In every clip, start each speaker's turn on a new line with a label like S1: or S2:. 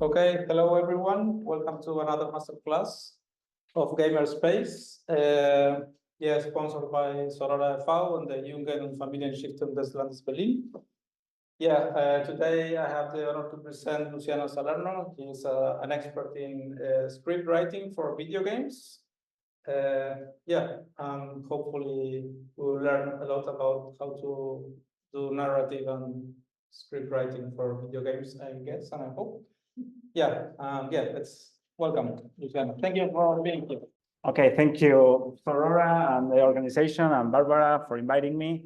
S1: Okay, hello everyone. Welcome to another masterclass of Gamerspace. Sponsored by Sorora e.V. and the Jugend and Familienstiftung des Landes Berlin. Today I have the honor to present Luciano Salerno. He's an expert in script writing for video games. Hopefully we'll learn a lot about how to do narrative and script writing for video games, I guess, and I hope. Let's welcome Luciano. Thank you for being here.
S2: Okay, thank you, Sorora and the organization, and Barbara for inviting me.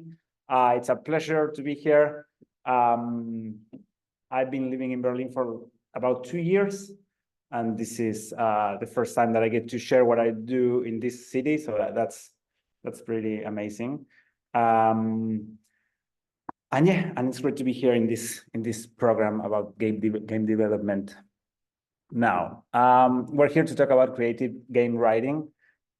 S2: It's a pleasure to be here. I've been living in Berlin for about 2 years, and this is the first time that I get to share what I do in this city, so that's pretty amazing. And it's great to be here in this program about game development. Now, we're here to talk about creative game writing.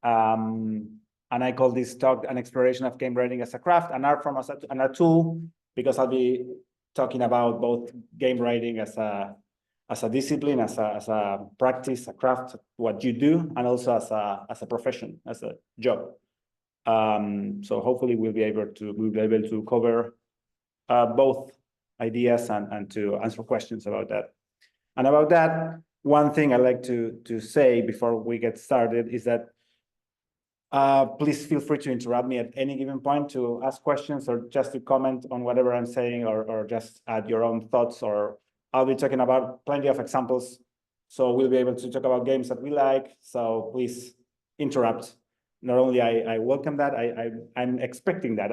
S2: And I call this talk an exploration of game writing as a craft, an art form and a tool, because I'll be talking about both game writing as a discipline, as a practice, a craft, what you do, and also as a profession, as a job. So hopefully we'll be able to cover both ideas and to answer questions about that. And about that, one thing I like to say before we get started is that please feel free to interrupt me at any given point to ask questions or just to comment on whatever I'm saying, or just add your own thoughts, or I'll be talking about plenty of examples. So we'll be able to talk about games that we like. So please interrupt. Not only I welcome that, I'm expecting that.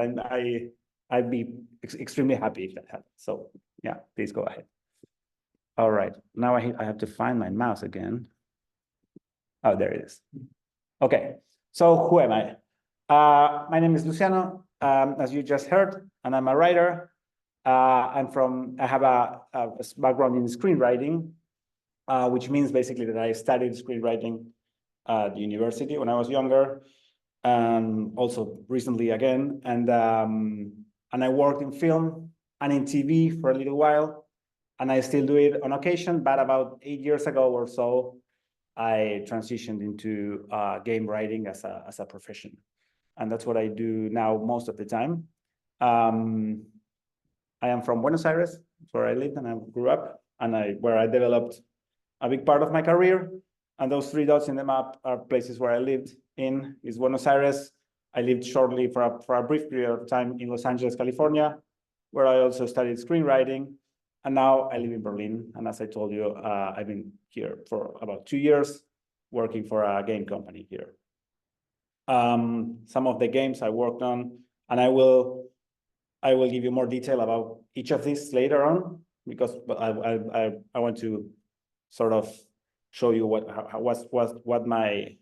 S2: I'd be extremely happy if that happens. So yeah, please go ahead. All right, now I have to find my mouse again. Oh, there it is. Okay, so who am I? My name is Luciano, as you just heard, and I'm a writer. I have a background in screenwriting, which means basically that I studied screenwriting at the university when I was younger, and also recently again. And I worked in film and in TV for a little while. And I still do it on occasion, but about 8 years ago or so, I transitioned into game writing as a profession. And that's what I do now most of the time. I am from Buenos Aires, where I lived and I grew up, and where I developed a big part of my career. And those 3 dots in the map are places where I lived in, is Buenos Aires. I lived shortly for a brief period of time in Los Angeles, California, where I also studied screenwriting. And now I live in Berlin. And as I told you, I've been here for about 2 years, working for a game company here. Some of the games I worked on, and I will give you more detail about each of these later on, because I want to sort of show you what my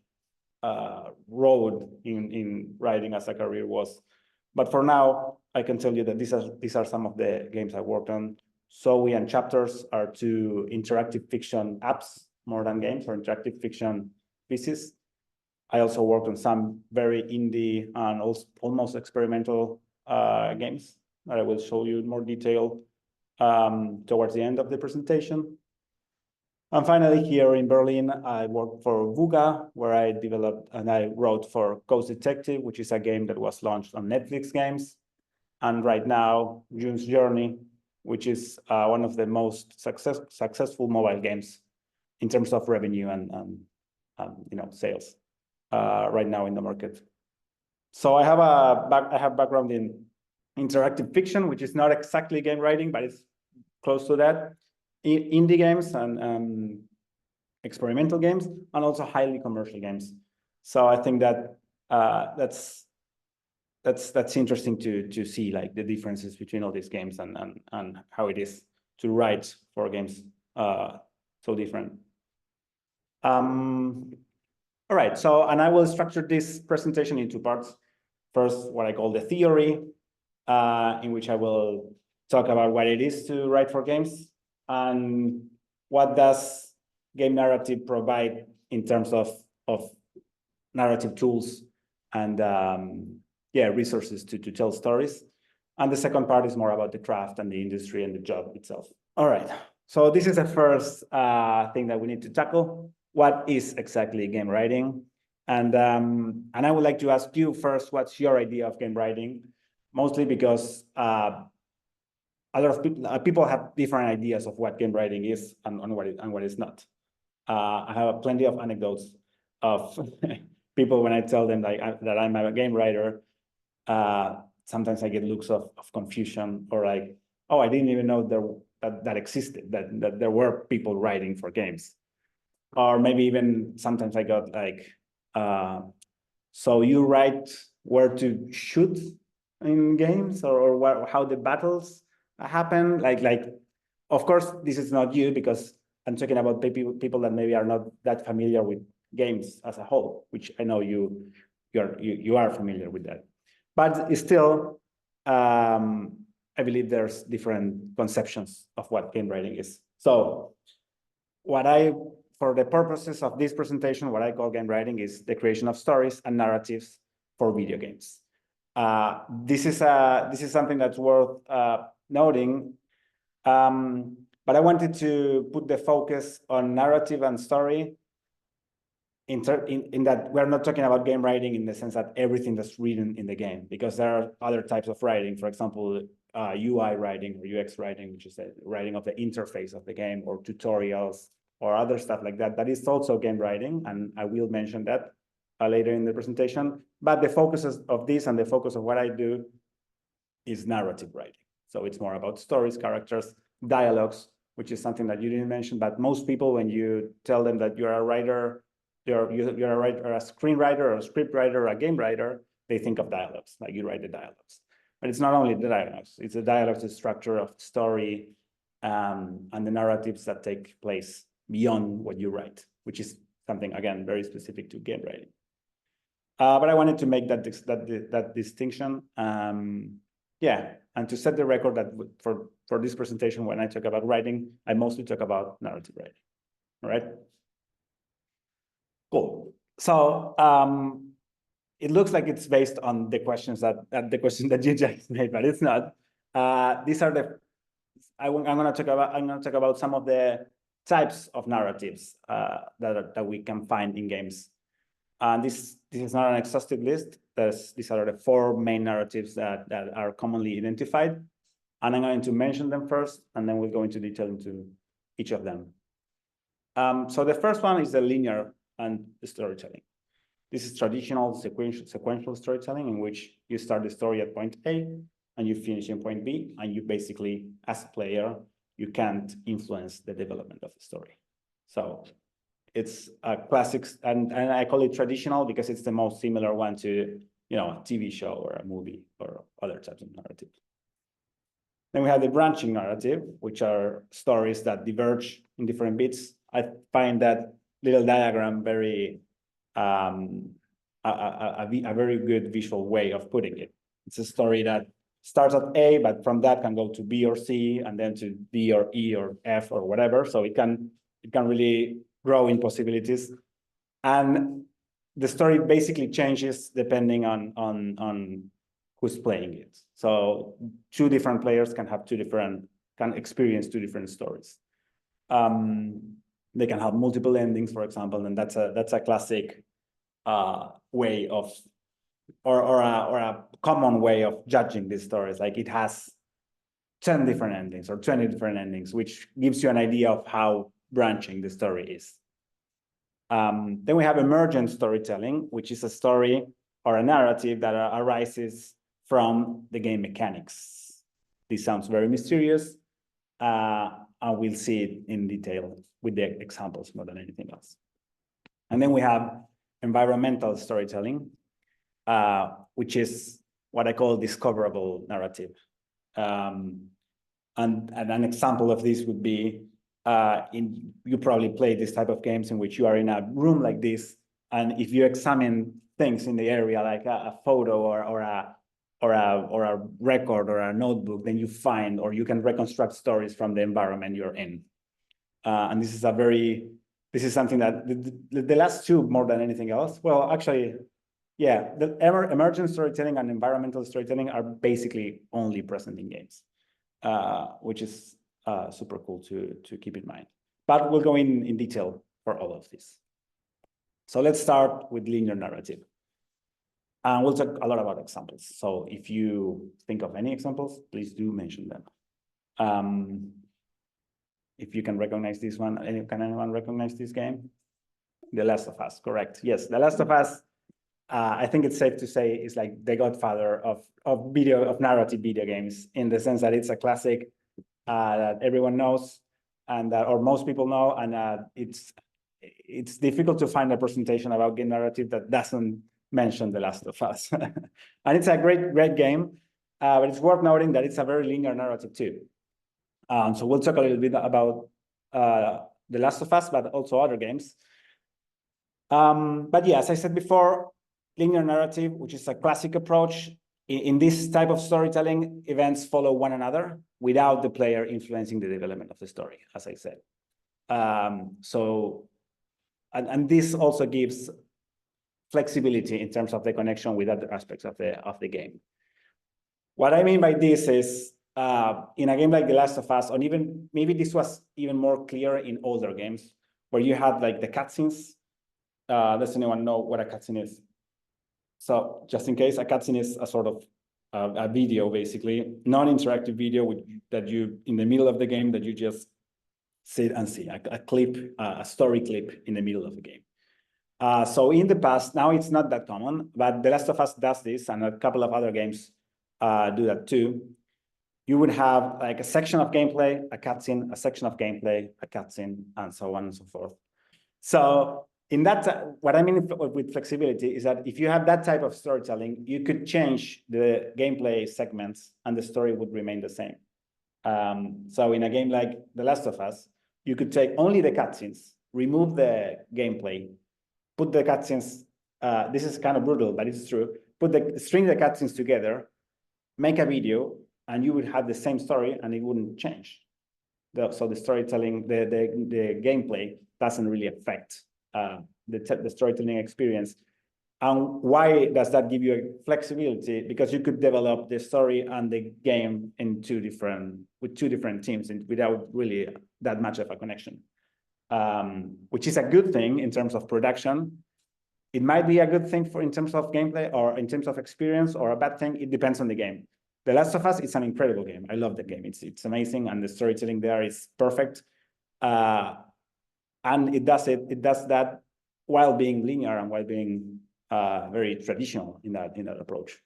S2: road in writing as a career was. But for now, I can tell you that these are some of the games I worked on. Zoe and Chapters are 2 interactive fiction apps, more than games, or interactive fiction pieces. I also worked on some very indie and also almost experimental games that I will show you in more detail towards the end of the presentation. And finally, here in Berlin, I worked for VUGA, where I developed and I wrote for Ghost Detective, which is a game that was launched on Netflix Games. And right now, June's Journey, which is one of the most successful mobile games in terms of revenue and sales right now in the market. So I have background in interactive fiction, which is not exactly game writing, but it's close to that. Indie games and experimental games, and also highly commercial games. So I think that that's interesting to see, like, the differences between all these games and how it is to write for games so different. All right, and I will structure this presentation in 2 parts. First, what I call the theory, in which I will talk about what it is to write for games and what does game narrative provide in terms of narrative tools and resources to tell stories. And the second part is more about the craft and the industry and the job itself. All right, So this is the first thing that we need to tackle. What is exactly game writing? And I would like to ask you first, what's your idea of game writing? Mostly because a lot of people have different ideas of what game writing is and what it's not. I have plenty of anecdotes of people when I tell them that I'm a game writer. Sometimes I get looks of confusion, or like, oh, I didn't even know that existed, that there were people writing for games. Or maybe even sometimes I got like, so you write where to shoot in games, or how the battles happen? Like, of course, this is not you, because I'm talking about people that maybe are not that familiar with games as a whole, which I know you are familiar with that. But still, I believe there's different conceptions of what game writing is. So for the purposes of this presentation, what I call game writing is the creation of stories and narratives for video games. This is something that's worth noting, but I wanted to put the focus on narrative and story in that we're not talking about game writing in the sense that everything that's written in the game, because there are other types of writing. For example, UI writing or UX writing, which is the writing of the interface of the game, or tutorials, or other stuff like that. That is also game writing, and I will mention that later in the presentation. But the focus of this and the focus of what I do is narrative writing. So it's more about stories, characters, dialogues, which is something that you didn't mention. But most people, when you tell them that you're a writer, you're a writer, or a screenwriter, or a script writer, or a game writer, they think of dialogues, like you write the dialogues. But it's not only the dialogues; it's the dialogues, the structure of story, and the narratives that take place beyond what you write, which is something, again, very specific to game writing. But I wanted to make that distinction. Yeah, and to set the record that for this presentation, when I talk about writing, I mostly talk about narrative writing. All right. Cool. So it looks like it's based on the questions that you just made, but it's not. These are I'm going to talk about some of the types of narratives that we can find in games. And this is not an exhaustive list. These are the 4 main narratives that are commonly identified. And I'm going to mention them first, and then we'll go into detail into each of them. So the first one is the linear and storytelling. This is traditional sequential storytelling, in which you start the story at point A and you finish in point B, and you basically, as a player, you can't influence the development of the story. So it's a classic, and I call it traditional because it's the most similar one to, a TV show or a movie or other types of narrative. Then we have the branching narrative, which are stories that diverge in different bits. I find that little diagram very a very good visual way of putting it. It's a story that starts at A, but from that can go to B or C, and then to D or E or F or whatever. So it can really grow in possibilities, and the story basically changes depending on who's playing it. So 2 different players can experience 2 different stories. They can have multiple endings, for example, and that's a classic way of, or a common way of judging these stories. Like, it has 10 different endings or 20 different endings, which gives you an idea of how branching the story is. Then we have emergent storytelling, which is a story or a narrative that arises from the game mechanics. This sounds very mysterious, and we'll see it in detail with the examples more than anything else. And then we have environmental storytelling, which is what I call discoverable narrative. And an example of this would be, you probably play this type of games in which you are in a room like this, and if you examine things in the area, like a photo or a record or a notebook, then you find, or you can reconstruct stories from the environment you're in. And this is something that the last 2 more than anything else. Well, actually, yeah, the emergent storytelling and environmental storytelling are basically only present in games, which is super cool to keep in mind. But we'll go in detail for all of this. So let's start with linear narrative. And we'll talk a lot about examples. So if you think of any examples, please do mention them. If you can recognize this one, can anyone recognize this game? The Last of Us, correct. Yes, The Last of Us, I think it's safe to say is like the godfather of narrative video games, in the sense that it's a classic that everyone knows, and or most people know, and it's difficult to find a presentation about game narrative that doesn't mention The Last of Us. And it's a great game, but it's worth noting that it's a very linear narrative too. So we'll talk a little bit about The Last of Us, but also other games. But yeah, as I said before, linear narrative, which is a classic approach, in this type of storytelling, events follow one another without the player influencing the development of the story, as I said. And this also gives flexibility in terms of the connection with other aspects of the game. What I mean by this is, in a game like The Last of Us, or even maybe this was even more clear in older games, where you had like the cutscenes. Does anyone know what a cutscene is? So just in case, a cutscene is a sort of a video, basically, non-interactive video that you, in the middle of the game, that you just sit and see, a clip, a story clip in the middle of the game. So in the past, now it's not that common, but The Last of Us does this, and a couple of other games do that too. You would have like a section of gameplay, a cutscene, a section of gameplay, a cutscene, and so on and so forth. So in that, what I mean with flexibility is that if you have that type of storytelling, you could change the gameplay segments and the story would remain the same. So in a game like The Last of Us, you could take only the cutscenes, remove the gameplay, put the cutscenes, this is kind of brutal, but it's true, string the cutscenes together, make a video, and you would have the same story and it wouldn't change. So the storytelling, the gameplay doesn't really affect the storytelling experience. And why does that give you a flexibility? Because you could develop the story and the game in with two different teams without really that much of a connection, which is a good thing in terms of production. It might be a good thing in terms of gameplay or in terms of experience, or a bad thing. It depends on the game. The Last of Us is an incredible game. I love the game. It's amazing, and the storytelling there is perfect. And it does that while being linear and while being very traditional in that approach.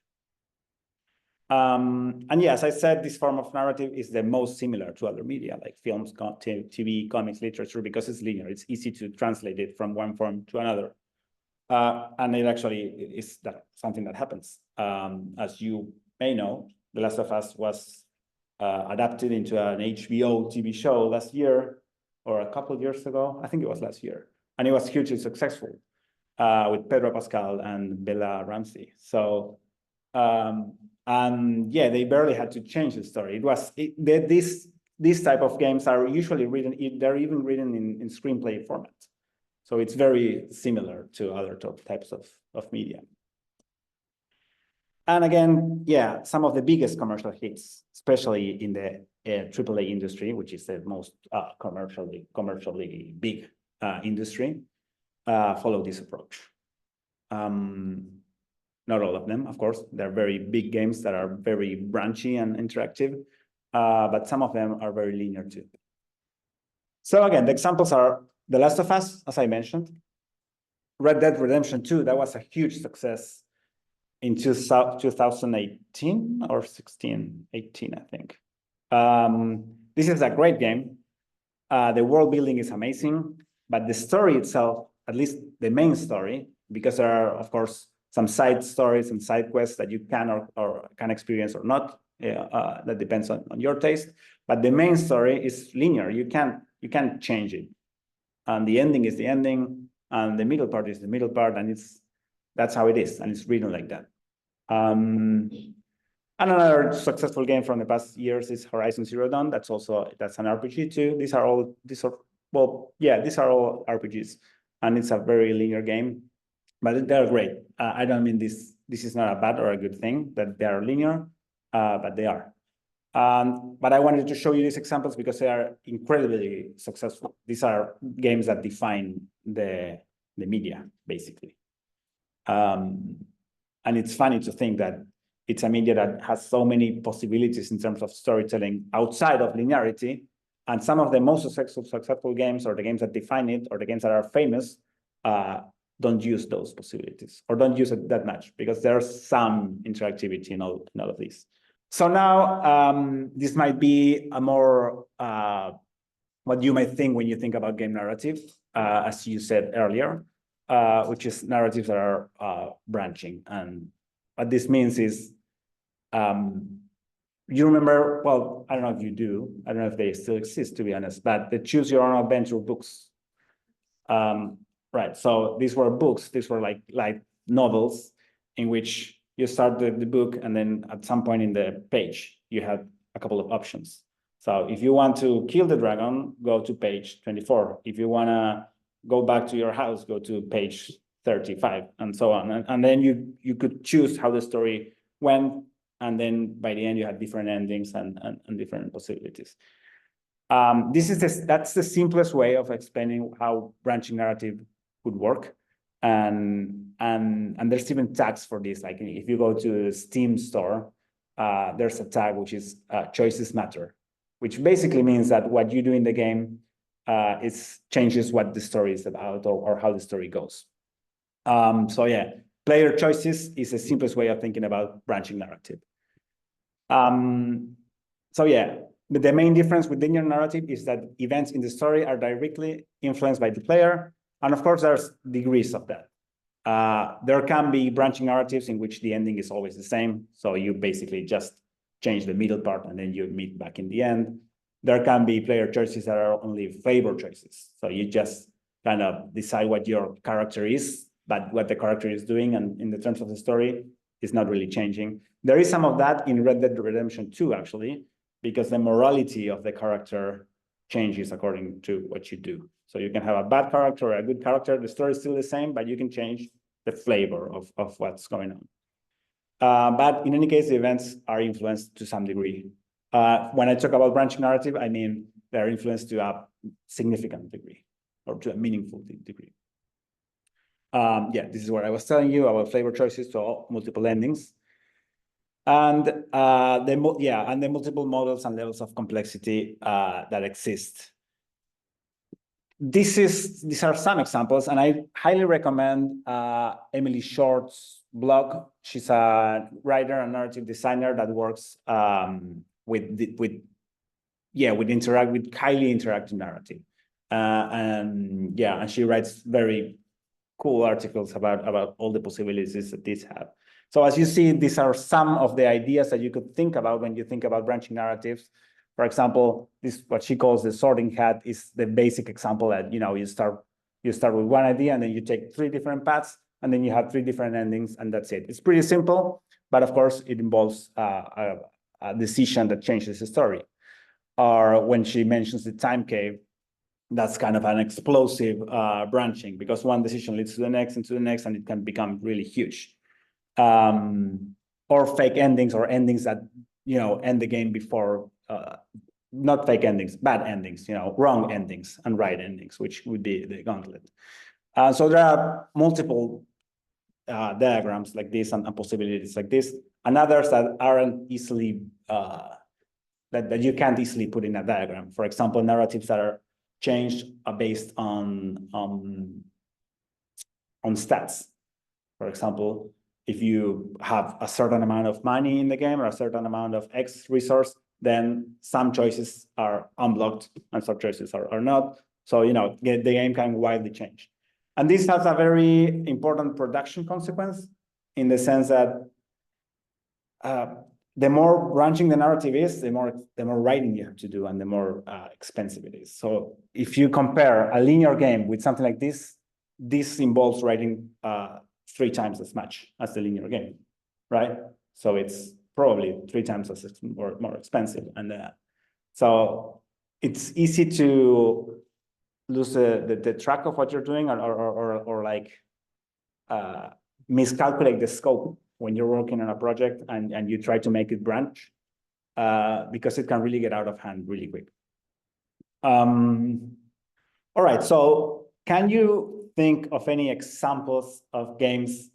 S2: And yeah, as I said, this form of narrative is the most similar to other media, like films, TV, comics, literature, because it's linear. It's easy to translate it from one form to another. And it actually is something that happens. As you may know, The Last of Us was adapted into an HBO TV show last year, or a couple of years ago. I think it was last year. And it was hugely successful with Pedro Pascal and Bella Ramsey. So, and yeah, they barely had to change the story. These type of games are usually written, they're even written in screenplay format. So it's very similar to other types of media. And again, yeah, some of the biggest commercial hits, especially in the AAA industry, which is the most commercially big industry, follow this approach. Not all of them, of course. They're very big games that are very branchy and interactive, but some of them are very linear too. So again, the examples are The Last of Us, as I mentioned, Red Dead Redemption 2, that was a huge success in 2018 or 18, I think. This is a great game. The world building is amazing, but the story itself, at least the main story, because there are, of course, some side stories and side quests that you can or can experience or not. That depends on your taste. But the main story is linear. You can't change it. And the ending is the ending, and the middle part is the middle part, and that's how it is, and it's written like that. And another successful game from the past years is Horizon Zero Dawn. That's an RPG too. These are all RPGs, and it's a very linear game, but they're great. I don't mean this is not a bad or a good thing that they are linear, but they are. But I wanted to show you these examples because they are incredibly successful. These are games that define the media, basically. And it's funny to think that it's a media that has so many possibilities in terms of storytelling outside of linearity. And some of the most successful games, or the games that define it, or the games that are famous, don't use those possibilities, or don't use it that much, because there's some interactivity in all of these. So now this might be a more what you might think when you think about game narrative, as you said earlier, which is narratives that are branching. And what this means is, you remember, well, I don't know if you do, I don't know if they still exist, to be honest, but the Choose Your Own Adventure books. Right, so these were books, these were like novels in which you start the book, and then at some point in the page, you have a couple of options. So if you want to kill the dragon, go to page 24. If you want to go back to your house, go to page 35, and so on. And then you could choose how the story went, and then by the end, you had different endings and different possibilities. That's the simplest way of explaining how branching narrative could work. And there's even tags for this. Like if you go to the Steam store, there's a tag which is choices matter, which basically means that what you do in the game changes what the story is about, or how the story goes. So yeah, player choices is the simplest way of thinking about branching narrative. So yeah, the main difference with linear narrative is that events in the story are directly influenced by the player. And of course, there's degrees of that. There can be branching narratives in which the ending is always the same. So you basically just change the middle part and then you meet back in the end. There can be player choices that are only flavor choices. So you just kind of decide what your character is, but what the character is doing, and in the terms of the story, is not really changing. There is some of that in Red Dead Redemption 2, actually, because the morality of the character changes according to what you do. So you can have a bad character or a good character. The story is still the same, but you can change the flavor of what's going on. But in any case, the events are influenced to some degree. When I talk about branching narrative, I mean they're influenced to a significant degree, or to a meaningful degree. Yeah, this is what I was telling you about flavor choices to all multiple endings. And the multiple models and levels of complexity that exist. These are some examples, and I highly recommend Emily Short's blog. She's a writer and narrative designer that works with highly interactive narrative, and she writes very cool articles about all the possibilities that these have. So as you see, these are some of the ideas that you could think about when you think about branching narratives. For example, this, what she calls the sorting hat, is the basic example that, you start with one idea, and then you take 3 different paths, and then you have 3 different endings, and that's it. It's pretty simple, but of course it involves a decision that changes the story. Or when she mentions the time cave, that's kind of an explosive branching, because one decision leads to the next and to the next, and it can become really huge. Or fake endings, or endings that end the game before. Not fake endings, bad endings, wrong endings and right endings, which would be the gauntlet. So there are multiple diagrams like this and possibilities like this, and others that aren't easily, that you can't easily put in a diagram. For example, narratives that are changed based on stats. For example, if you have a certain amount of money in the game, or a certain amount of X resource, then some choices are unblocked and some choices are not. So, the game can widely change. And this has a very important production consequence, in the sense that the more branching the narrative is, the more writing you have to do, and the more expensive it is. So if you compare a linear game with something like this, this involves writing 3 times as much as the linear game, right? So it's probably 3 times as more expensive. And so it's easy to lose the track of what you're doing, or like miscalculate the scope when you're working on a project and you try to make it branch. because it can really get out of hand really quick. All right, so can you think of any examples of games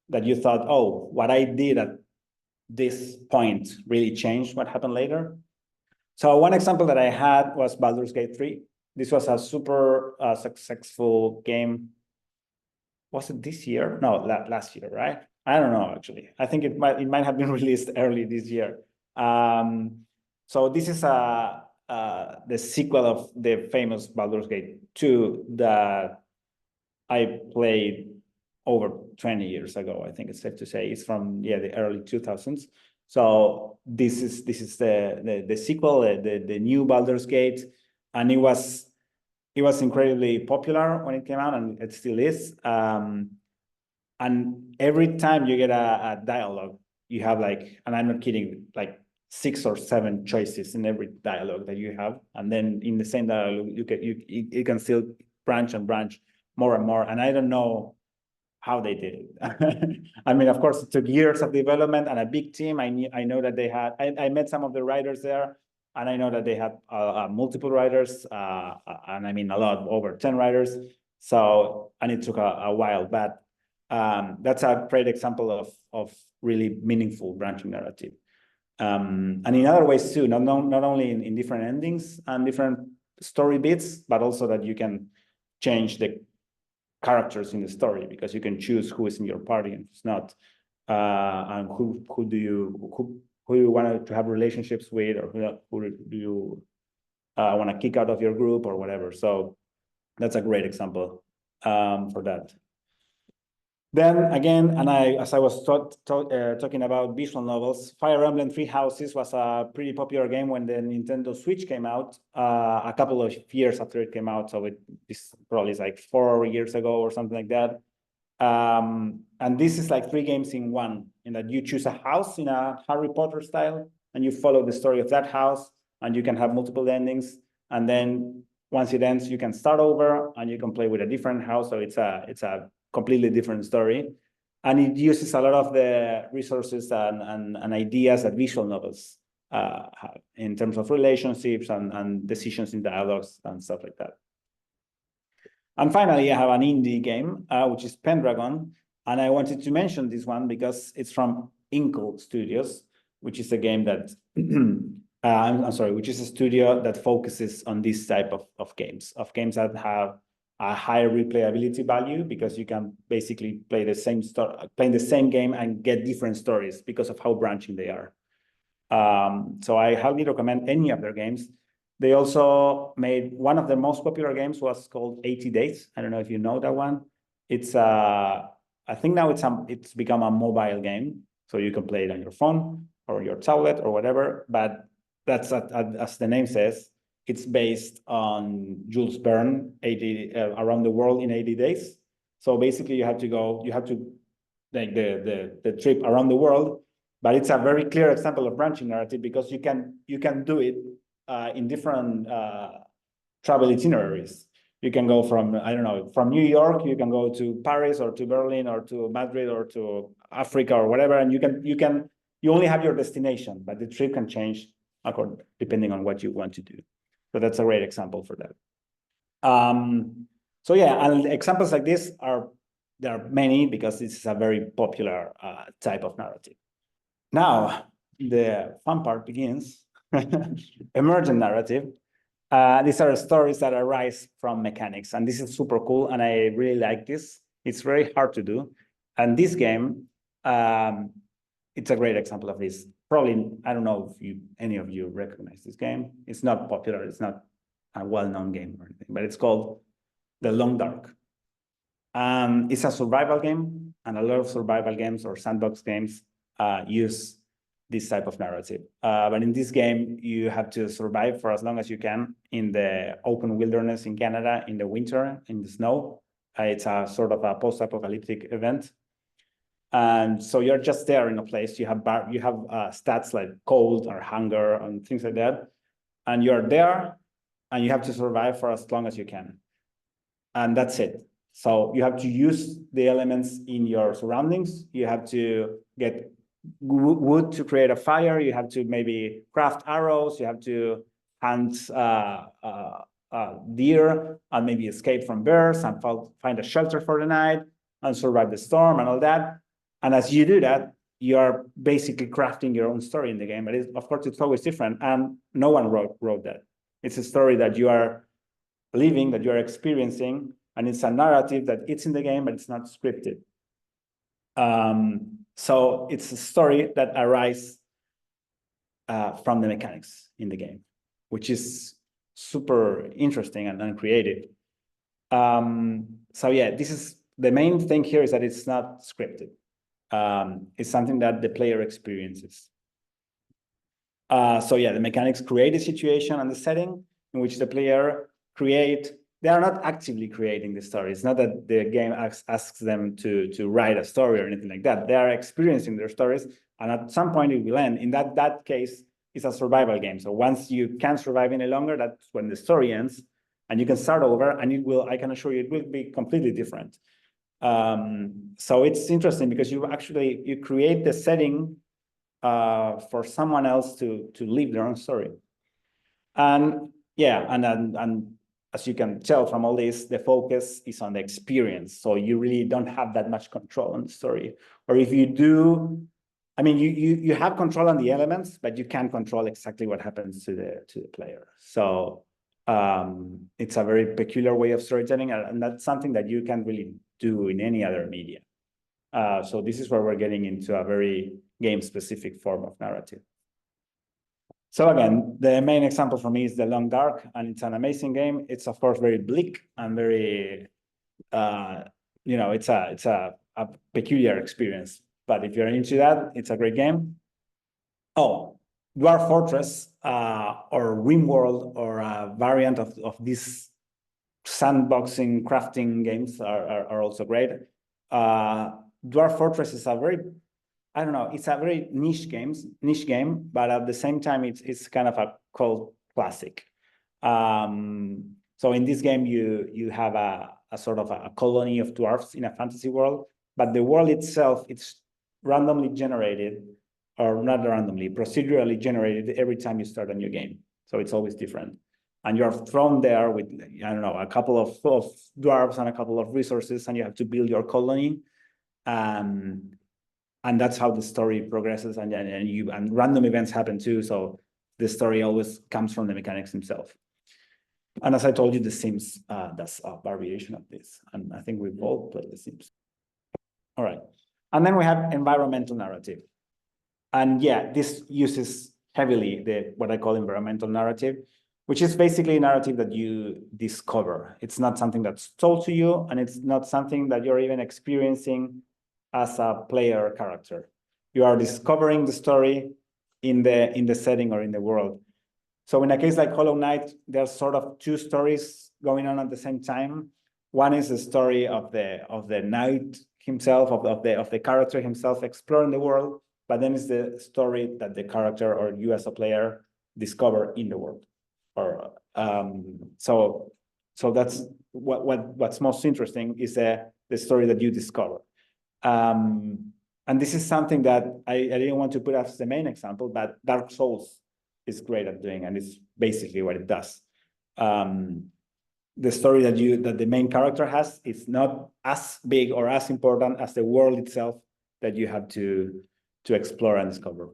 S2: that you thought, oh, what I did at this point really changed what happened later? So one example that I had was Baldur's Gate 3. This was a super successful game. Was it this year? No, last year, right? I don't know, actually. I think it might have been released early this year. So this is the sequel of the famous Baldur's Gate 2 that I played over 20 years ago. I think it's safe to say it's from the early 2000s. So this is the sequel, the new Baldur's Gate, and it was incredibly popular when it came out, and it still is. And every time you get a dialogue, you have like, and I'm not kidding, like 6 or 7 choices in every dialogue that you have, and then in the same dialogue, you can still branch and branch more and more. And I don't know how they did it. I mean, of course, it took years of development and a big team. I know that they had. I met some of the writers there, and I know that they had multiple writers, and I mean a lot, over 10 writers. So, and it took a while, but that's a great example of really meaningful branching narrative. And in other ways too, not only in different endings and different story bits, but also that you can change the characters in the story, because you can choose who is in your party and who's not, and who do you want to have relationships with, or who do you want to kick out of your group or whatever. So that's a great example for that. Then again, and as I was talking about visual novels, Fire Emblem Three Houses was a pretty popular game when the Nintendo Switch came out, a couple of years after it came out. So this probably is like 4 years ago or something like that. And this is like 3 games in one, in that you choose a house in a Harry Potter style, and you follow the story of that house, and you can have multiple endings. And then once it ends, you can start over, and you can play with a different house. So it's a completely different story, and it uses a lot of the resources and ideas that visual novels have in terms of relationships and decisions in dialogues and stuff like that. And finally, I have an indie game, which is Pendragon, and I wanted to mention this one because it's from Inkle Studios, which is a game that which is a studio that focuses on this type of games that have a higher replayability value, because you can basically play the same game and get different stories because of how branching they are. So I highly recommend any of their games. They also made one of their most popular games was called 80 Days. I don't know if you know that one. It's I think now it's become a mobile game, so you can play it on your phone or your tablet or whatever. But that's as the name says, it's based on Jules Verne, around the world in 80 days. So basically, you have to like the trip around the world. But it's a very clear example of branching narrative, because you can do it in different travel itineraries. You can go from, I don't know, from New York, you can go to Paris or to Berlin or to Madrid or to Africa or whatever, and you only have your destination, but the trip can change depending on what you want to do. So that's a great example for that. So yeah, and examples like this there are many, because this is a very popular type of narrative. Now, the fun part begins. Emergent narrative. These are stories that arise from mechanics, and this is super cool, and I really like this. It's very hard to do, and this game, it's a great example of this. Probably, I don't know if any of you recognize this game. It's not popular. It's not a well-known game or anything, but it's called The Long Dark. It's a survival game, and a lot of survival games or sandbox games use this type of narrative. But in this game, you have to survive for as long as you can in the open wilderness in Canada in the winter, in the snow. It's a sort of a post-apocalyptic event. And so you're just there in a place. You have stats like cold or hunger and things like that. And you're there, and you have to survive for as long as you can. And that's it. So you have to use the elements in your surroundings. You have to get wood to create a fire. You have to maybe craft arrows. You have to hunt deer and maybe escape from bears and find a shelter for the night and survive the storm and all that. And as you do that, you are basically crafting your own story in the game. But of course, it's always different. And no one wrote that. It's a story that you are living, that you are experiencing. And it's a narrative that it's in the game, but it's not scripted. So it's a story that arises from the mechanics in the game, which is super interesting and creative. So yeah, this is the main thing here is that it's not scripted. It's something that the player experiences. So yeah, the mechanics create a situation and the setting in which the player they are not actively creating the story. It's not that the game asks them to write a story or anything like that. They are experiencing their stories, and at some point it will end. In that case, it's a survival game. So once you can't survive any longer, that's when the story ends, and you can start over, and it will, I can assure you, it will be completely different. So it's interesting because you create the setting for someone else to live their own story. And yeah, and as you can tell from all this, the focus is on the experience. So you really don't have that much control on the story. Or if you do, I mean, you have control on the elements, but you can't control exactly what happens to the player. So it's a very peculiar way of storytelling, and that's something that you can't really do in any other media. So this is where we're getting into a very game-specific form of narrative. So again, the main example for me is The Long Dark, and it's an amazing game. It's of course very bleak and very, it's a peculiar experience. But if you're into that, it's a great game. Oh, Dwarf Fortress or RimWorld, or a variant of these sandboxing crafting games are also great. Dwarf Fortress is a very, I don't know, it's a very niche game, but at the same time, it's kind of a cult classic. So in this game, you have a sort of a colony of dwarfs in a fantasy world, but the world itself, it's randomly generated, or not randomly, procedurally generated every time you start a new game. So it's always different. And you're thrown there with, I don't know, a couple of dwarves and a couple of resources, and you have to build your colony. And that's how the story progresses, and random events happen too. So the story always comes from the mechanics themselves. And as I told you, The Sims does a variation of this, and I think we've all played The Sims. All right, and then we have environmental narrative, and yeah, this uses heavily what I call environmental narrative, which is basically a narrative that you discover. It's not something that's told to you, and it's not something that you're even experiencing as a player character. You are discovering the story in the setting or in the world. So in a case like Hollow Knight, there's sort of two stories going on at the same time. One is the story of the knight himself, of the character himself exploring the world, but then it's the story that the character or you as a player discover in the world. Or so that's what's most interesting is the story that you discover. And this is something that I didn't want to put as the main example, but Dark Souls is great at doing, and it's basically what it does. The story that the main character has is not as big or as important as the world itself that you have to explore and discover.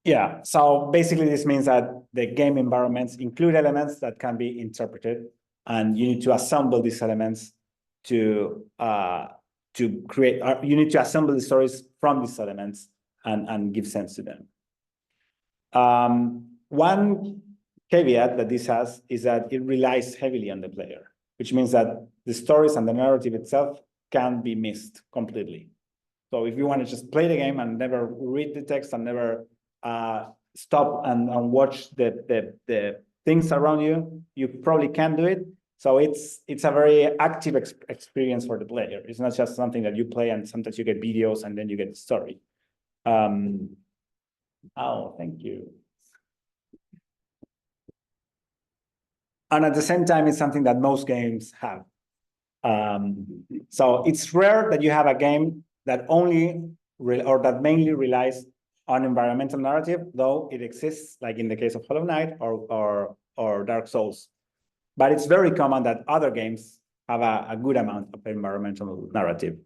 S2: Yeah, so basically this means that the game environments include elements that can be interpreted, and you need to assemble these elements to create, you need to assemble the stories from these elements and give sense to them. One caveat that this has is that it relies heavily on the player, which means that the stories and the narrative itself can be missed completely. So if you want to just play the game and never read the text and never stop and watch the things around you, you probably can do it. So it's a very active experience for the player. It's not just something that you play and sometimes you get videos and then you get the story. Oh, thank you. And at the same time, it's something that most games have. So it's rare that you have a game that that mainly relies on environmental narrative, though it exists, like in the case of Hollow Knight or Dark Souls. But it's very common that other games have a good amount of environmental narrative.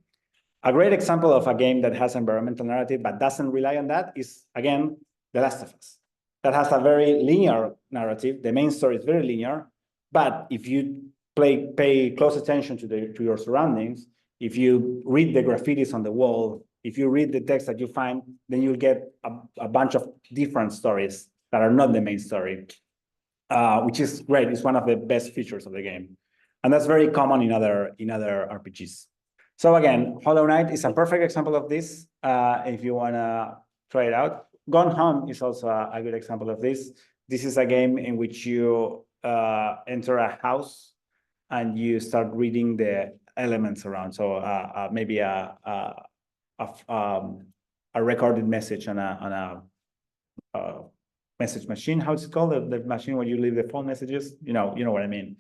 S2: A great example of a game that has environmental narrative but doesn't rely on that is, again, The Last of Us. That has a very linear narrative. The main story is very linear, but if you pay close attention to your surroundings, if you read the graffitis on the wall, if you read the text that you find, then you'll get a bunch of different stories that are not the main story, which is great. It's one of the best features of the game. And that's very common in other RPGs. So again, Hollow Knight is a perfect example of this, if you want to try it out. Gone Home is also a good example of this. This is a game in which you enter a house and you start reading the elements around. So maybe a recorded message on a message machine. How's it called? The machine where you leave the phone messages. You know what I mean.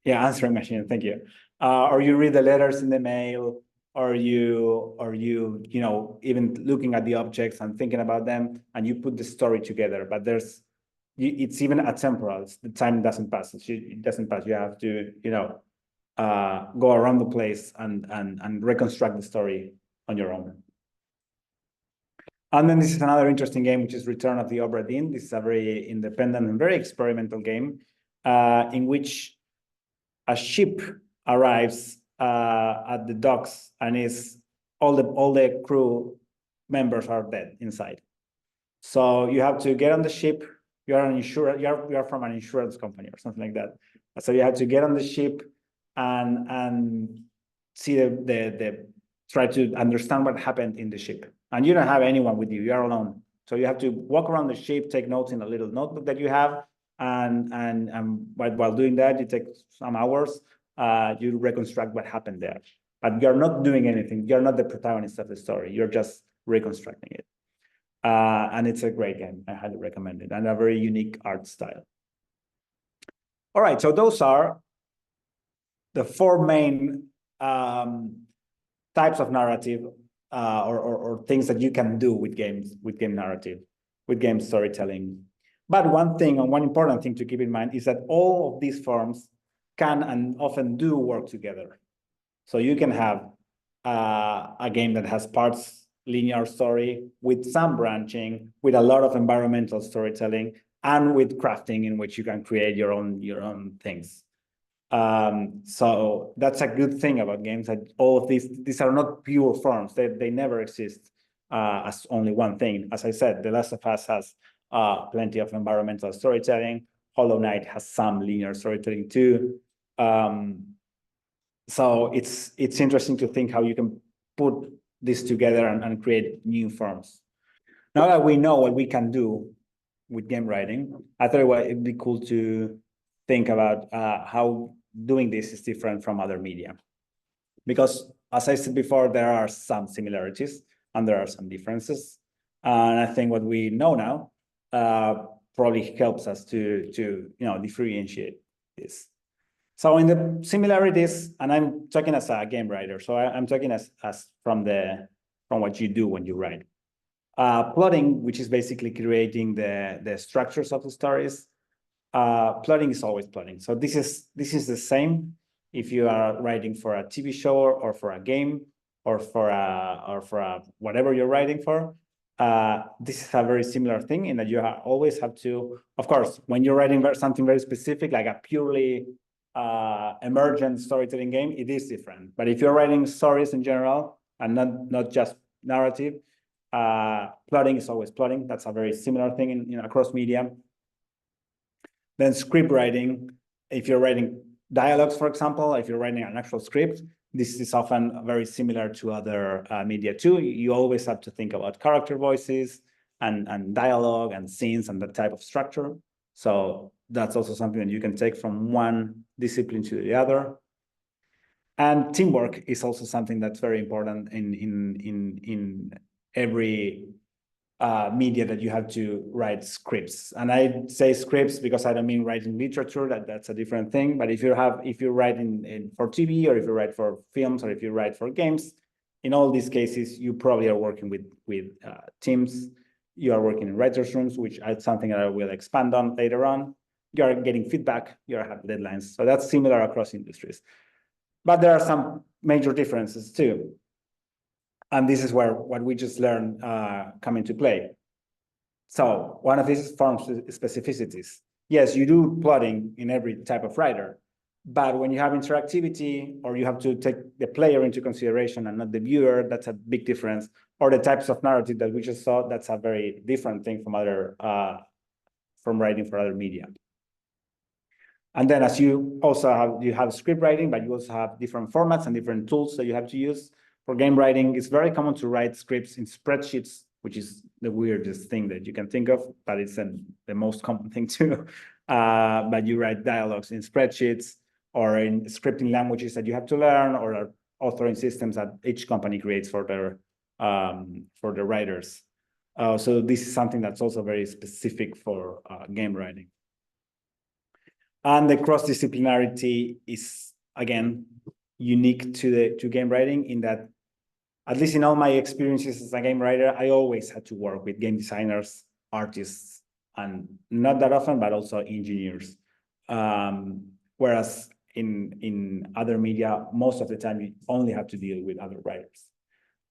S2: Yeah, answering machine. Thank you. Or you read the letters in the mail, or you even looking at the objects and thinking about them, and you put the story together. But it's even atemporal. The time doesn't pass. It doesn't pass. You have to go around the place and reconstruct the story on your own. And then this is another interesting game, which is Return of the Obra Dinn. This is a very independent and very experimental game in which a ship arrives at the docks and all the crew members are dead inside. So you have to get on the ship. You are from an insurance company or something like that. So you have to get on the ship and see try to understand what happened in the ship. And you don't have anyone with you. You are alone. So you have to walk around the ship, take notes in a little notebook that you have, and while doing that, you take some hours. You reconstruct what happened there. But you're not doing anything. You're not the protagonist of the story. You're just reconstructing it. And it's a great game. I highly recommend it, and a very unique art style. All right, so those are the four main types of narrative or things that you can do with games, with game narrative, with game storytelling. But one important thing to keep in mind is that all of these forms can and often do work together. So you can have a game that has parts linear story with some branching, with a lot of environmental storytelling, and with crafting in which you can create your own things. So that's a good thing about games, that all of these are not pure forms. They never exist as only one thing. As I said, The Last of Us has plenty of environmental storytelling. Hollow Knight has some linear storytelling too. So it's interesting to think how you can put this together and create new forms. Now that we know what we can do with game writing, I thought it'd be cool to think about how doing this is different from other media. Because as I said before, there are some similarities and there are some differences. And I think what we know now probably helps us to differentiate this. So in the similarities, and I'm talking as a game writer, so I'm talking as from what you do when you write. Plotting, which is basically creating the structures of the stories. Plotting is always plotting. So this is the same if you are writing for a TV show or for a game or for a whatever you're writing for. This is a very similar thing in that you always have to, of course, when you're writing something very specific, like a purely emergent storytelling game, it is different. But if you're writing stories in general and not just narrative, plotting is always plotting. That's a very similar thing in across media. Then script writing, if you're writing dialogues, for example, if you're writing an actual script, this is often very similar to other media too. You always have to think about character voices and dialogue and scenes and that type of structure. So that's also something that you can take from one discipline to the other. And teamwork is also something that's very important in every media that you have to write scripts. And I say scripts because I don't mean writing literature, that's a different thing. But if you write for TV, or if you write for films, or if you write for games, in all these cases, you probably are working with teams. You are working in writers' rooms, which is something that I will expand on later on. You are getting feedback, you are having deadlines. So that's similar across industries. But there are some major differences too. And this is where what we just learned come into play. So one of these is form specificities. Yes, you do plotting in every type of writer, but when you have interactivity, or you have to take the player into consideration and not the viewer, that's a big difference. Or the types of narrative that we just saw, that's a very different thing from writing for other media. And then as you also have script writing, but you also have different formats and different tools that you have to use. For game writing, it's very common to write scripts in spreadsheets, which is the weirdest thing that you can think of, but it's the most common thing too. But you write dialogues in spreadsheets, or in scripting languages that you have to learn, or authoring systems that each company creates for their writers. So this is something that's also very specific for game writing. And the cross-disciplinarity is, again, unique to game writing, in that, at least in all my experiences as a game writer, I always had to work with game designers, artists, and not that often, but also engineers. Whereas in other media, most of the time, you only have to deal with other writers.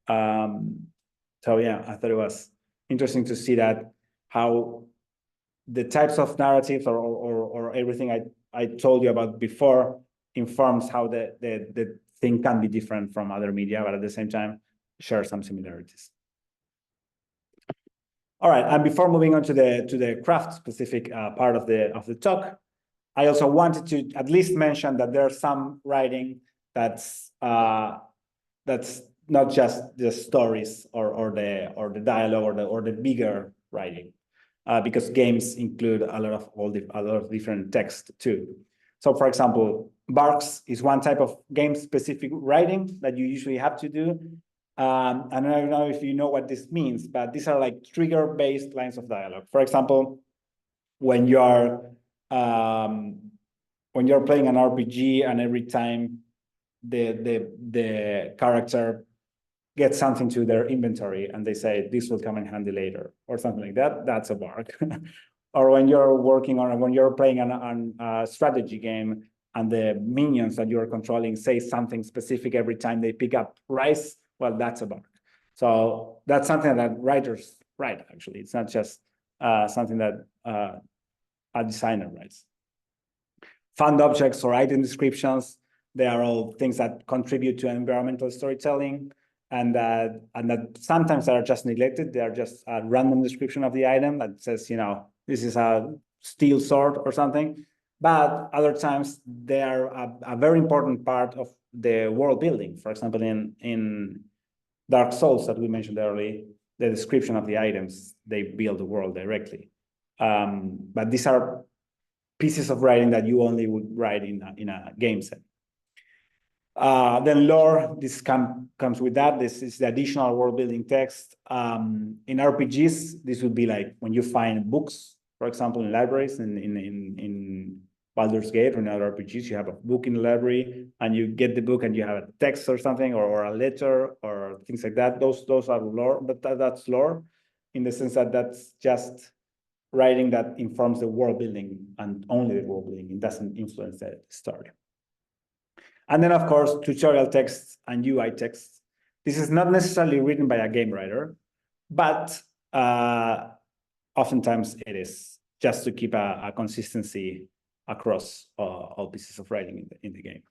S2: So yeah, I thought it was interesting to see that how the types of narratives or everything I told you about before informs how the thing can be different from other media, but at the same time share some similarities. All right, and before moving on to the craft specific part of the talk, I also wanted to at least mention that there's some writing that's not just the stories or the dialogue or the bigger writing, because games include a lot of different text too. So, for example, barks is one type of game-specific writing that you usually have to do. And I don't know if you know what this means, but these are like trigger-based lines of dialogue. For example, when you're playing an RPG, and every time the character gets something to their inventory, and they say this will come in handy later, or something like that, that's a bark. Or when you're playing on a strategy game, and the minions that you're controlling say something specific every time they pick up rice, well, that's a bark. So that's something that writers write, actually. It's not just something that a designer writes. Found objects or item descriptions, they are all things that contribute to environmental storytelling, and that sometimes are just neglected. They are just a random description of the item that says, this is a steel sword or something. But other times they are a very important part of the world building. For example, in Dark Souls that we mentioned earlier, the description of the items, they build the world directly. But these are pieces of writing that you only would write in a game set. Then lore, this comes with that. This is the additional world building text. In RPGs, this would be like when you find books, for example, in libraries, in Baldur's Gate or in other RPGs, you have a book in the library, and you get the book and you have a text or something, or a letter or things like that. Those are lore, but that's lore in the sense that that's just writing that informs the world building, and only the world building. It doesn't influence the story. And then, of course, tutorial texts and UI texts. This is not necessarily written by a game writer, but oftentimes it is, just to keep a consistency across all pieces of writing in the game.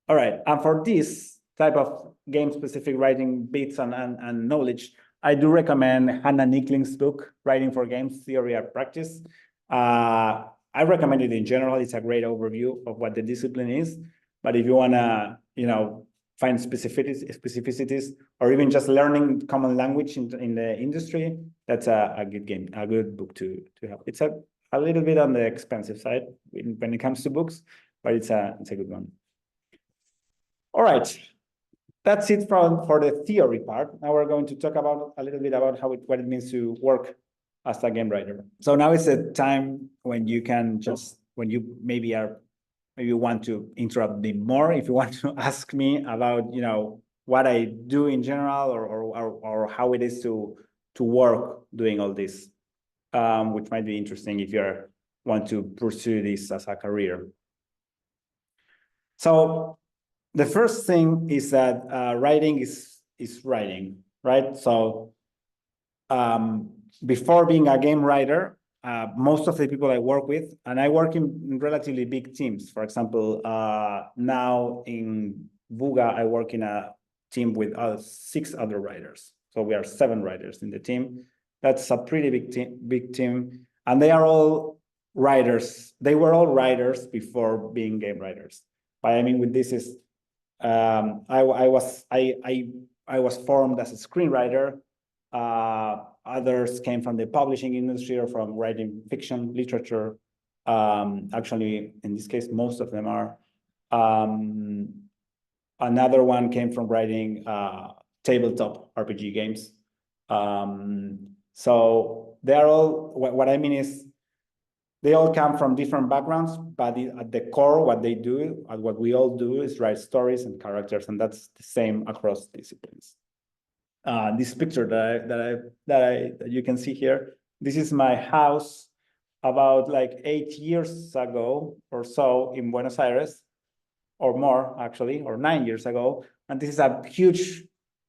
S2: All right, and for this type of game-specific writing bits and knowledge, I do recommend Hannah Nickling's book, Writing for Games, Theory and Practice. I recommend it in general. It's a great overview of what the discipline is. But if you want to, find specificities, or even just learning common language in the industry, that's a good book to have. It's a little bit on the expensive side when it comes to books, but it's a good one. All right. that's it for the theory part. Now we're going to talk about a little bit about what it means to work as a game writer. So now is the time when you can when you maybe want to interrupt me more, if you want to ask me about, what I do in general, or how it is to work doing all this, which might be interesting if you want to pursue this as a career. So the first thing is that writing is writing, right? So before being a game writer, most of the people I work with, and I work in relatively big teams. For example, now in Buga, I work in a team with 6 other writers. So we are 7 writers in the team. That's a pretty big team. And they are all writers. They were all writers before being game writers. What I mean with this is, I was formed as a screenwriter. Others came from the publishing industry or from writing fiction, literature. Actually, in this case, most of them are. Another one came from writing tabletop RPG games. So they are all, what I mean is, they all come from different backgrounds, but at the core, what they do, and what we all do, is write stories and characters, and that's the same across disciplines. This picture that you can see here, this is my house about like 8 years ago or so in Buenos Aires, or more actually, or 9 years ago. And this is a huge,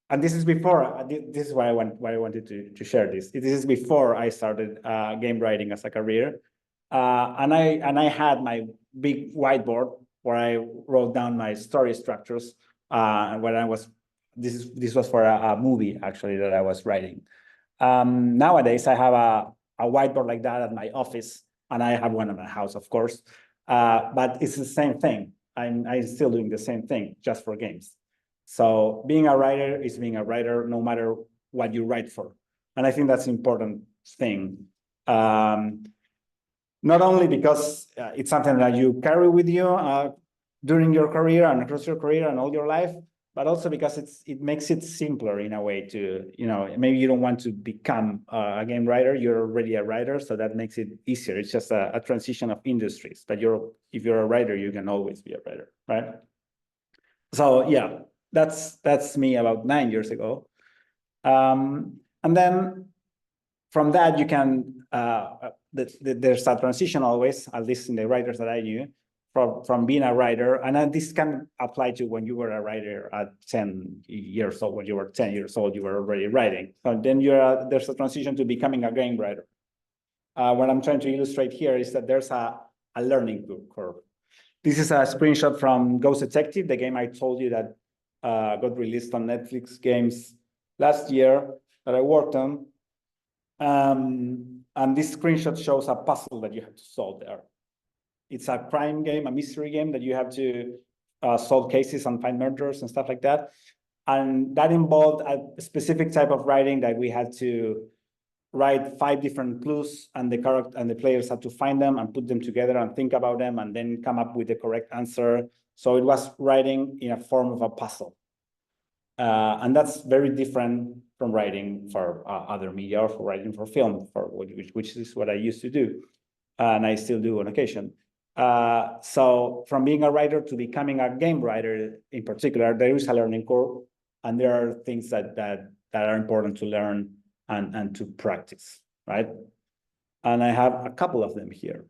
S2: and this is before, this is why I wanted to share this. This is before I started game writing as a career. And I had my big whiteboard where I wrote down my story structures when I was, this was for a movie actually that I was writing. Nowadays I have a whiteboard like that at my office, and I have one at my house, of course. But it's the same thing. I'm still doing the same thing, just for games. So being a writer is being a writer, no matter what you write for. And I think that's an important thing. Not only because it's something that you carry with you during your career and across your career and all your life, but also because it makes it simpler in a way to, maybe you don't want to become a game writer, you're already a writer, so that makes it easier. It's just a transition of industries, but if you're a writer, you can always be a writer, right? So yeah, that's me about 9 years ago. And then from that, you can, there's a transition always, at least in the writers that I knew, from being a writer, and this can apply to when you were a writer at 10 years old. When you were 10 years old, you were already writing. So then there's a transition to becoming a game writer. What I'm trying to illustrate here is that there's a learning curve. This is a screenshot from Ghost Detective, the game I told you that got released on Netflix Games last year that I worked on. And this screenshot shows a puzzle that you have to solve there. It's a crime game, a mystery game that you have to solve cases and find murderers and stuff like that. And that involved a specific type of writing that we had to write 5 different clues, and the character and the players had to find them and put them together and think about them and then come up with the correct answer. So it was writing in a form of a puzzle. And that's very different from writing for other media or for writing for film, which is what I used to do, and I still do on occasion. So from being a writer to becoming a game writer in particular, there is a learning curve, and there are things that are important to learn and to practice, right? And I have a couple of them here.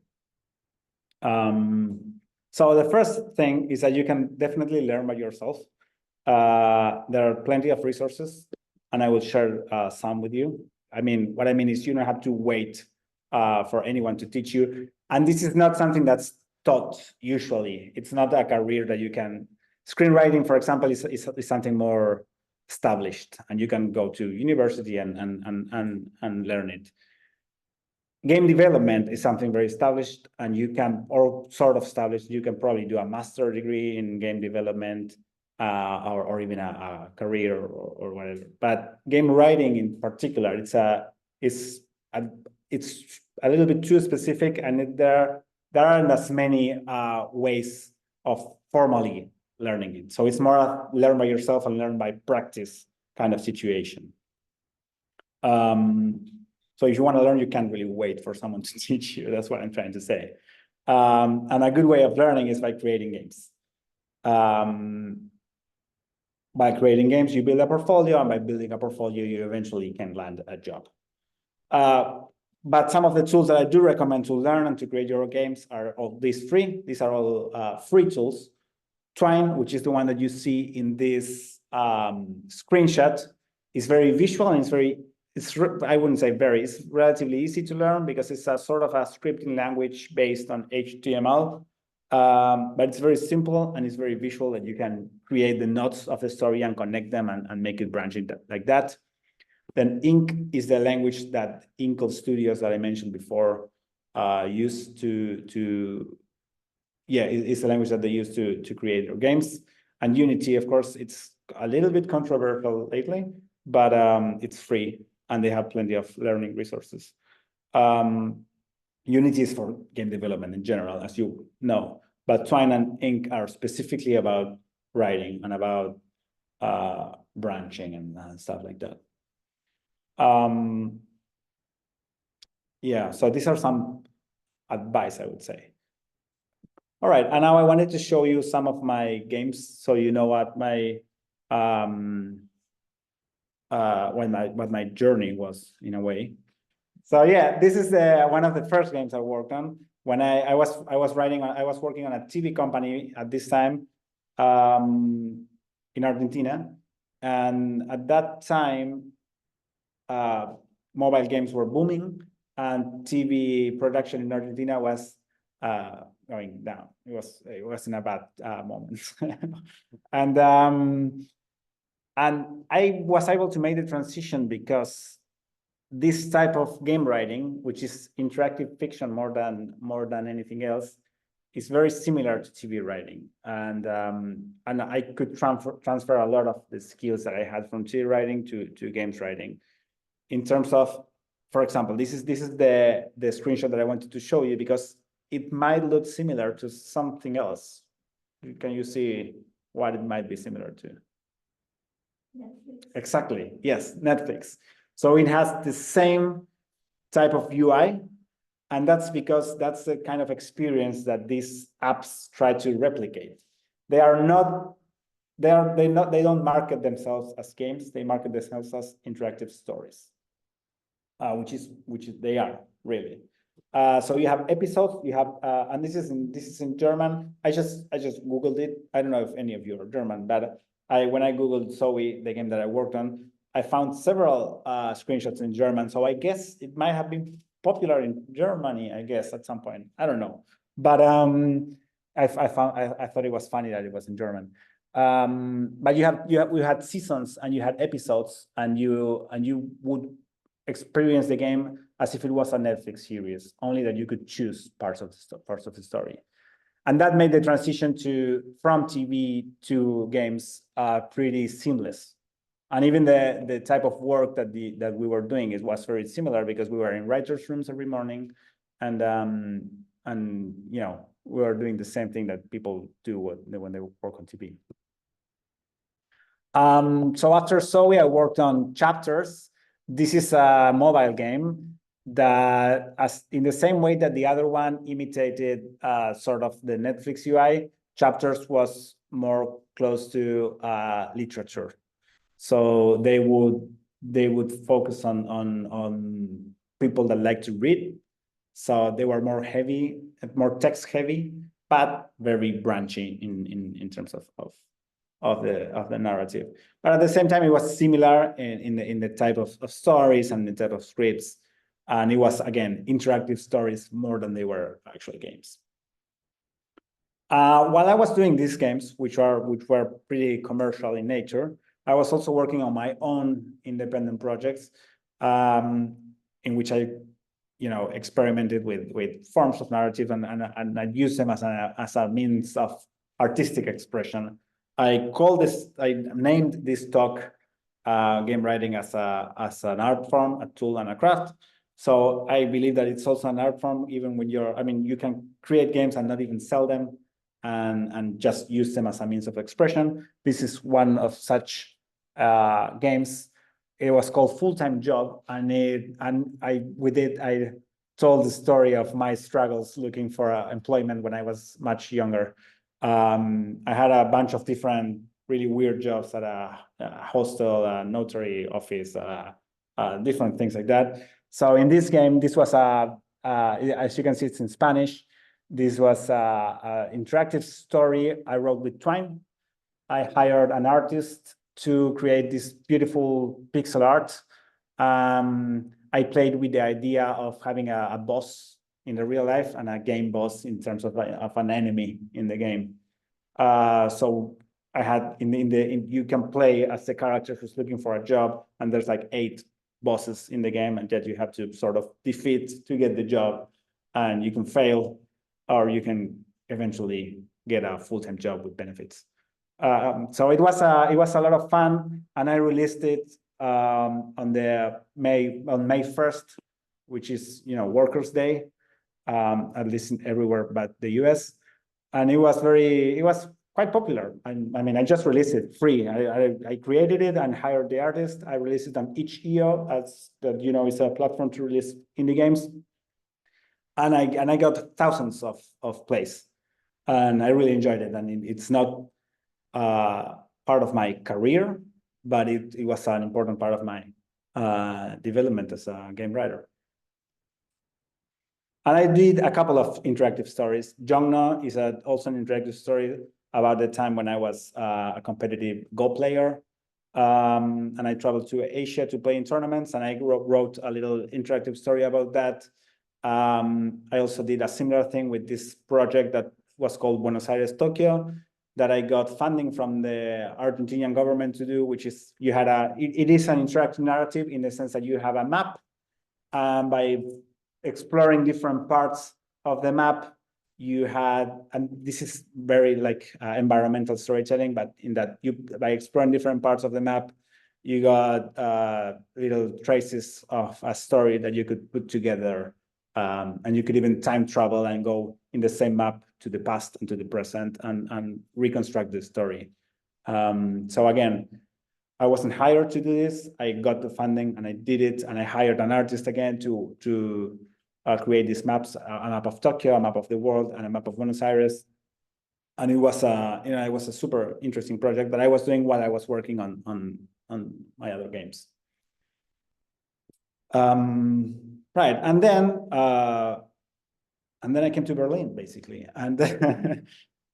S2: So the first thing is that you can definitely learn by yourself. There are plenty of resources, and I will share some with you. What I mean is you don't have to wait for anyone to teach you. And this is not something that's taught usually. It's not a career that you can. Screenwriting, for example, is something more established, and you can go to university and learn it. Game development is something very established, and you can, or sort of established, you can probably do a master's degree in game development, or even a career or whatever. But game writing in particular, it's a little bit too specific, and there aren't as many ways of formally learning it. So it's more a learn by yourself and learn by practice kind of situation. So if you want to learn, you can't really wait for someone to teach you. That's what I'm trying to say. And a good way of learning is by creating games. By creating games, you build a portfolio, and by building a portfolio, you eventually can land a job. But some of the tools that I do recommend to learn and to create your games are all these free. These are all free tools. Twine, which is the one that you see in this screenshot, is very visual and I wouldn't say very, it's relatively easy to learn because it's a sort of a scripting language based on HTML. But it's very simple and it's very visual, that you can create the nodes of the story and connect them and make it branching like that. Then Ink is the language that Inkle Studios that I mentioned before use it's the language that they use to create their games. And Unity, of course, it's a little bit controversial lately, but it's free and they have plenty of learning resources. Unity is for game development in general, as you know, but Twine and Ink are specifically about writing and about branching and stuff like that. So these are some advice, I would say. All right, and now I wanted to show you some of my games, so you know what my what my journey was in a way. So yeah, this is one of the first games I worked on when I was working on a TV company at this time in Argentina, and at that time mobile games were booming and TV production in Argentina was going down. It was in a bad moment, and I was able to make the transition because this type of game writing, which is interactive fiction more than anything else, is very similar to TV writing, and I could transfer a lot of the skills that I had from TV writing to games writing. In terms of, for example, this is the screenshot that I wanted to show you because it might look similar to something else. Can you see what it might be similar to?
S3: Netflix.
S2: Exactly. Yes, Netflix. So it has the same type of UI, and that's because that's the kind of experience that these apps try to replicate. They don't market themselves as games. They market themselves as interactive stories, which they are really. So you have episodes. You have, and this is in German. I just Googled it. I don't know if any of you are German, but when I Googled Zoe, the game that I worked on, I found several screenshots in German. So I guess it might have been popular in Germany, I guess, at some point. I don't know. But I thought it was funny that it was in German. But we had seasons and you had episodes, and you would experience the game as if it was a Netflix series, only that you could choose parts of the story. And that made the transition from TV to games pretty seamless. And even the type of work that we were doing was very similar because we were in writers' rooms every morning, and you know, we were doing the same thing that people do when they work on TV. So after Zoe, I worked on Chapters. This is a mobile game that, in the same way that the other one imitated sort of the Netflix UI, Chapters was more close to literature. So they would focus on people that like to read. So they were more text heavy, but very branchy in terms of the narrative. But at the same time, it was similar in the type of stories and the type of scripts. And it was, again, interactive stories more than they were actual games. While I was doing these games, which were pretty commercial in nature, I was also working on my own independent projects, in which I, experimented with forms of narrative and I used them as a means of artistic expression. I named this talk game writing as an art form, a tool, and a craft. So I believe that it's also an art form, even when you can create games and not even sell them. and just use them as a means of expression. This is one of such games. It was called Full-Time Job, and I told the story of my struggles looking for employment when I was much younger. I had a bunch of different really weird jobs at a hostel, a notary office, different things like that. So in this game, this was as you can see, it's in Spanish. This was an interactive story I wrote with Twine. I hired an artist to create this beautiful pixel art. I played with the idea of having a boss in the real life and a game boss in terms of an enemy in the game. So I had you can play as the character who's looking for a job, and there's like 8 bosses in the game, and that you have to sort of defeat to get the job, and you can fail, or you can eventually get a full-time job with benefits. So it was a lot of fun, and I released it on May 1st, which is Workers' Day, at least everywhere but the US, and it was quite popular. I mean, I just released it free. I created it and hired the artist. I released it on itch.io, as that is a platform to release indie games, and I got thousands of plays, and I really enjoyed it. And it's not part of my career, but it was an important part of my development as a game writer. And I did a couple of interactive stories. Jugend is also an interactive story about the time when I was a competitive Go player. And I traveled to Asia to play in tournaments, and I wrote a little interactive story about that. I also did a similar thing with this project that was called Buenos Aires, Tokyo, that I got funding from the Argentinian government to do, which is it is an interactive narrative in the sense that you have a map. By exploring different parts of the map, and this is very like environmental storytelling, but in that by exploring different parts of the map, you got little traces of a story that you could put together, and you could even time travel and go in the same map to the past and to the present and reconstruct the story. So again, I wasn't hired to do this. I got the funding and I did it, and I hired an artist again to create these maps, a map of Tokyo, a map of the world, and a map of Buenos Aires. And it was it was a super interesting project that I was doing while I was working on my other games. Right, and then I came to Berlin, basically, and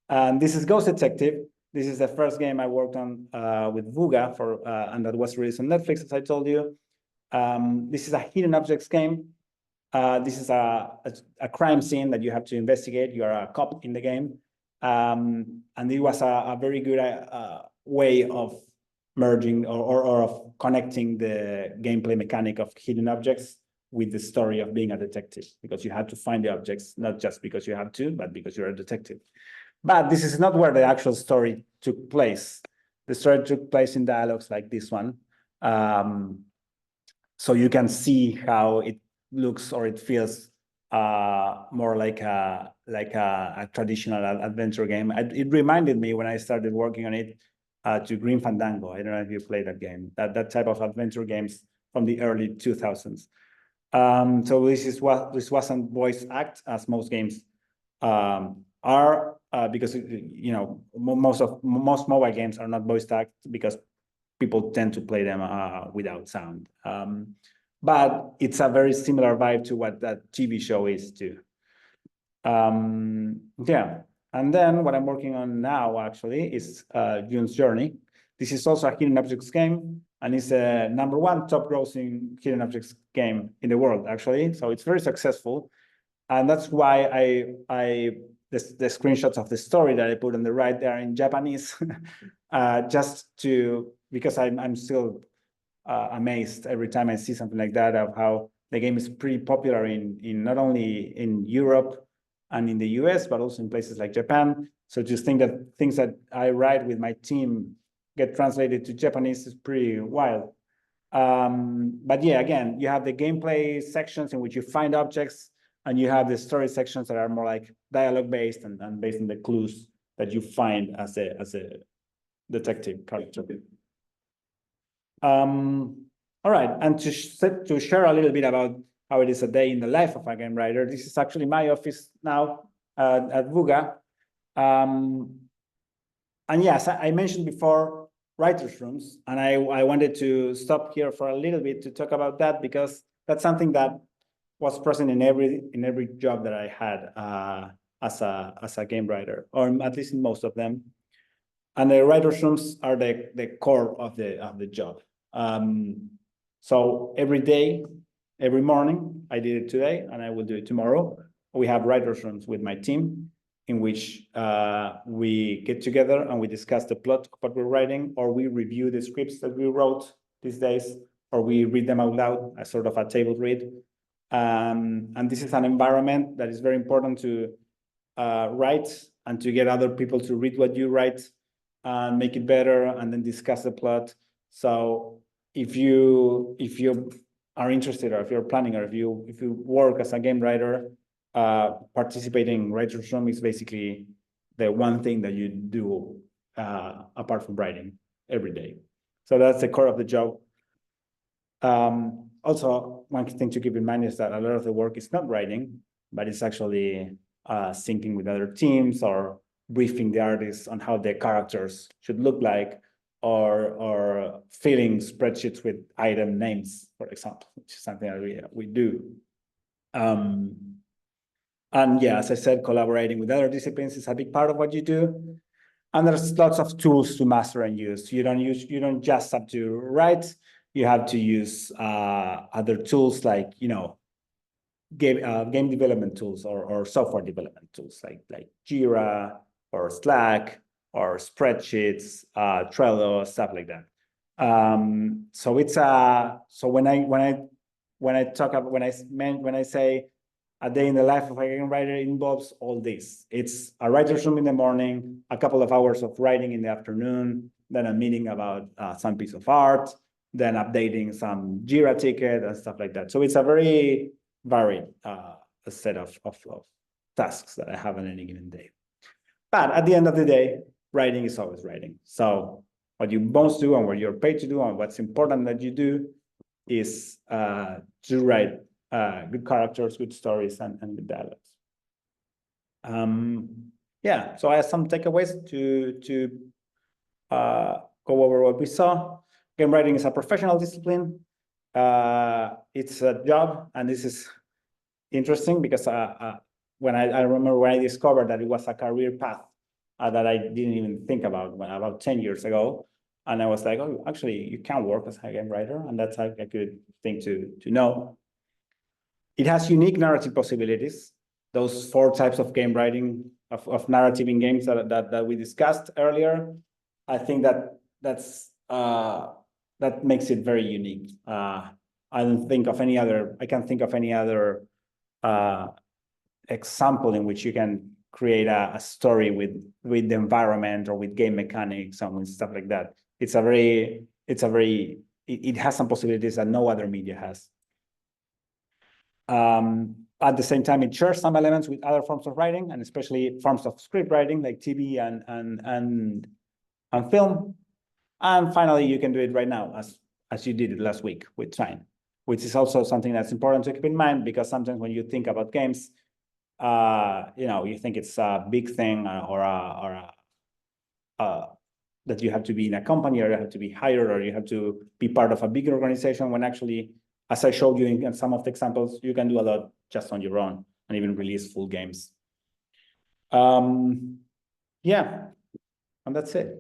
S2: and this is Ghost Detective. This is the first game I worked on with Vuga and that was released on Netflix, as I told you. This is a hidden objects game. This is a crime scene that you have to investigate. You are a cop in the game, and it was a very good way of merging or of connecting the gameplay mechanic of hidden objects with the story of being a detective, because you had to find the objects, not just because you have to, but because you're a detective. But this is not where the actual story took place. The story took place in dialogues like this one. So you can see how it looks or it feels more like a traditional adventure game. It reminded me, when I started working on it, to Green Fandango. I don't know if you played that game, that type of adventure games from the early 2000s. So this wasn't voice act, as most games are, because most mobile games are not voice act because people tend to play them without sound. But it's a very similar vibe to what that TV show is too. Yeah, and then what I'm working on now actually is June's Journey. This is also a hidden objects game, and it's a #1 top grossing hidden objects game in the world, actually. So it's very successful. And that's why the screenshots of the story that I put on the right there in Japanese, because I'm still amazed every time I see something like that, of how the game is pretty popular in not only in Europe and in the US, but also in places like Japan. So just think that things that I write with my team get translated to Japanese is pretty wild. But yeah, again, you have the gameplay sections in which you find objects, and you have the story sections that are more like dialogue based and based on the clues that you find as a detective character. All right, and to share a little bit about how it is a day in the life of a game writer, this is actually my office now at VUGA. And yes, I mentioned before writers' rooms, and I wanted to stop here for a little bit to talk about that, because that's something that was present in every job that I had as a game writer, or at least in most of them. And the writers' rooms are the core of the job. So every day, every morning, I did it today, and I will do it tomorrow. We have writers' rooms with my team, in which we get together and we discuss the plot of what we're writing, or we review the scripts that we wrote these days, or we read them out loud, as sort of a table read. And this is an environment that is very important to write, and to get other people to read what you write and make it better, and then discuss the plot. So if you are interested, or if you're planning, or if you work as a game writer, participating in writers' room is basically the one thing that you do apart from writing every day. So that's the core of the job. Also, one thing to keep in mind is that a lot of the work is not writing, but it's actually syncing with other teams, or briefing the artists on how their characters should look like, or filling spreadsheets with item names, for example, which is something that we do. And yeah, as I said, collaborating with other disciplines is a big part of what you do. And there's lots of tools to master and use. You don't just have to write. You have to use other tools, like, you know, game development tools, or software development tools like Jira, or Slack, or spreadsheets, Trello, stuff like that. So it's so when I say a day in the life of a game writer, it involves all this. It's a writer's room in the morning, a couple of hours of writing in the afternoon, then a meeting about some piece of art, then updating some Jira ticket and stuff like that. So it's a very varied set of tasks that I have on any given day. But at the end of the day, writing is always writing. So what you most do, and what you're paid to do, and what's important that you do, is to write good characters, good stories, and good dialogues. Yeah, so I have some takeaways to go over what we saw. Game writing is a professional discipline. It's a job, and this is interesting because when I remember when I discovered that it was a career path that I didn't even think about 10 years ago. And I was like, oh, actually, you can work as a game writer, and that's a good thing to know. It has unique narrative possibilities. Those 4 types of game writing, of narrative in games that we discussed earlier, I think that makes it very unique. I don't think of any other. I can't think of any other example in which you can create a story with the environment, or with game mechanics, and with stuff like that. It has some possibilities that no other media has. At the same time, it shares some elements with other forms of writing, and especially forms of script writing like TV and film. And finally, you can do it right now, as you did it last week with Seine, which is also something that's important to keep in mind, because sometimes when you think about games, you think it's a big thing, or that you have to be in a company, or you have to be hired, or you have to be part of a bigger organization, when actually, as I showed you in some of the examples, you can do a lot just on your own, and even release full games. Yeah, and that's it.